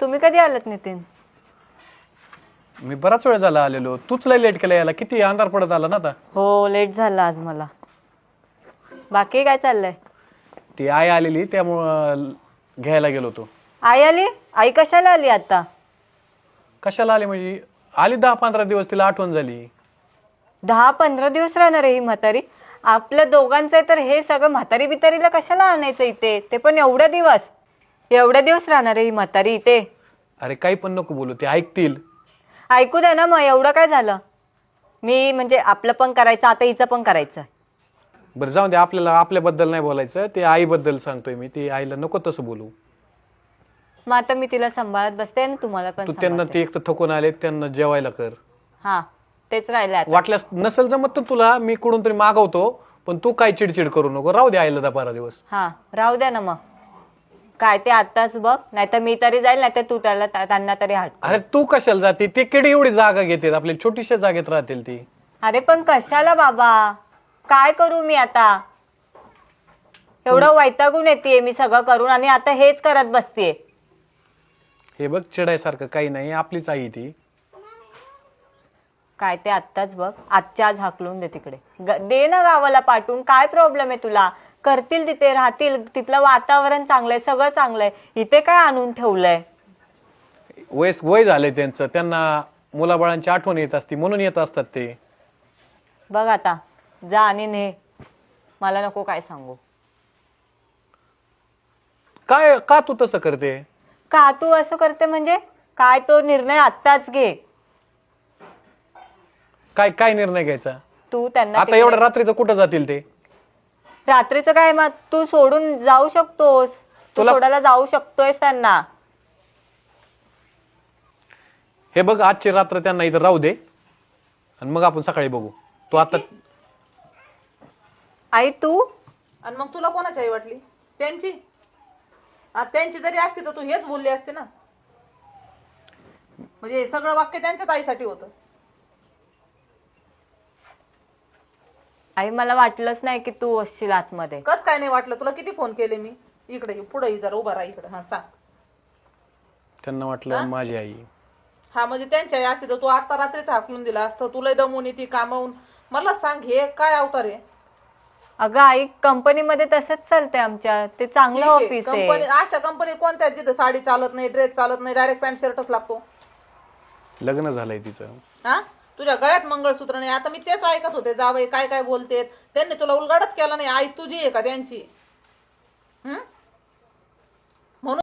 तुम्ही कधी आलात नितीन? मी बराच वेळ झाला आलेलो. तूच लय लेट केला यायला. किती अंधार पडत आला ना आता. हो, लेट झाला आज मला. बाकी काय चाललंय? ती आई आलेली त्यामुळं घ्यायला गेलो होतो. आई आली? आई कशाला आली आता? कशाला आली म्हणजे आली 10-15 दिवस, तिला आठवण झाली. 10-15 दिवस राहणार आहे ही म्हातारी? आपल्या दोघांचं आहे तर हे सगळं म्हातारी बितारीला कशाला आणायचं इथे? ते पण एवढ्या दिवस? एवढ्या दिवस राहणार आहे ही म्हातारी इथे? अरे काही पण नको बोलू, ते ऐकतील. ऐकू द्या ना मग, एवढं काय झालं? मी म्हणजे आपलं पण करायचं, आता हिचं पण करायचं. बरं जाऊ दे, आपल्याला आपल्याबद्दल नाही बोलायचं. ते आईबद्दल सांगतोय मी. ती आईला नको तसं बोलू. मग आता मी तिला सांभाळत बसते आणि तुम्हाला पण तू त्यांना सांभाळते. ते एक तर थकून आले, त्यांना जेवायला कर. हा, तेच राहिलं आता. वाटल्यास नसेल जमत तर तुला मी कुठून तरी मागवतो, पण तू काय चिडचिड करू नको. राहू दे आईला 10-12 दिवस. हा, राहू द्या ना मग. काय ते आताच बघ, नाहीतर मी तरी जाईल, नाहीतर तू त्यांना तरी हट. अरे तू कशाला जाते? ते किती एवढी जागा घेते, आपल्या छोटीशा जागेत राहतील ती. अरे पण कशाला बाबा? काय करू मी आता? एवढं वैतागून येते मी सगळं करून आणि आता हेच करत बसतेय. हे बघ, चिडायसारखं काही नाही, आपलीच आई ती. काय ते आत्ताच बघ, आजच्या आज हाकलून दे तिकडे. दे ना गावाला पाठवून. काय प्रॉब्लेम आहे तुला? करतील तिथे, राहतील. तिथलं वातावरण चांगलंय, सगळं चांगलंय. इथे काय आणून ठेवलंय? वय झालंय त्यांचं, त्यांना मुलाबाळांची आठवण येत असते म्हणून येत असतात ते. बघ आता, जा आणि ने. मला नको काय सांगू. काय का तू तसं करते? का तू असं करते म्हणजे? काय तो निर्णय आत्ताच घे. काय काय निर्णय घ्यायचा तू त्यांना आता? एवढ्या रात्रीचं कुठं जातील ते? रात्रीचं काय, मग तू सोडून जाऊ शकतोस. तू सोडायला जाऊ शकतोयस त्यांना. हे बघ, आजची रात्र त्यांना इथं राहू दे आणि मग आपण सकाळी बघू. तू आता आई तू आणि मग तुला कोणाची आई वाटली? त्यांची? त्यांची जरी असती तर तू हेच बोलली असते ना. म्हणजे हे सगळं वाक्य त्यांच्याच आईसाठी होतं. आई मला वाटलंच नाही की तू असशील आतमध्ये. कस काय नाही वाटलं तुला? किती फोन केले मी. इकडे ये, पुढे ये, जरा उभा राहा इकडे. हा सांग. त्यांना वाटलं माझी आई. हा म्हणजे त्यांची आई असती तर तू आता रात्रीच हाकलून दिला असतं. तुला दमून येते कामावून. मला सांग, हे काय अवतार आहे? अगं आई, कंपनीमध्ये तसंच चालतंय आमच्या. ते चांगलं ऑफिस आहे. कंपनी, अशा कंपनी कोणत्या जिथं साडी चालत नाही, ड्रेस चालत नाही, डायरेक्ट पॅन्ट शर्टच लागतो? लग्न झालंय तिचं. हा, तुझ्या गळ्यात मंगळसूत्र नाही. आता मी तेच ऐकत होते, जावई काय काय बोलतेत. त्यांनी तुला उलगडच केला नाही. आई तुझी आहे का त्यांची?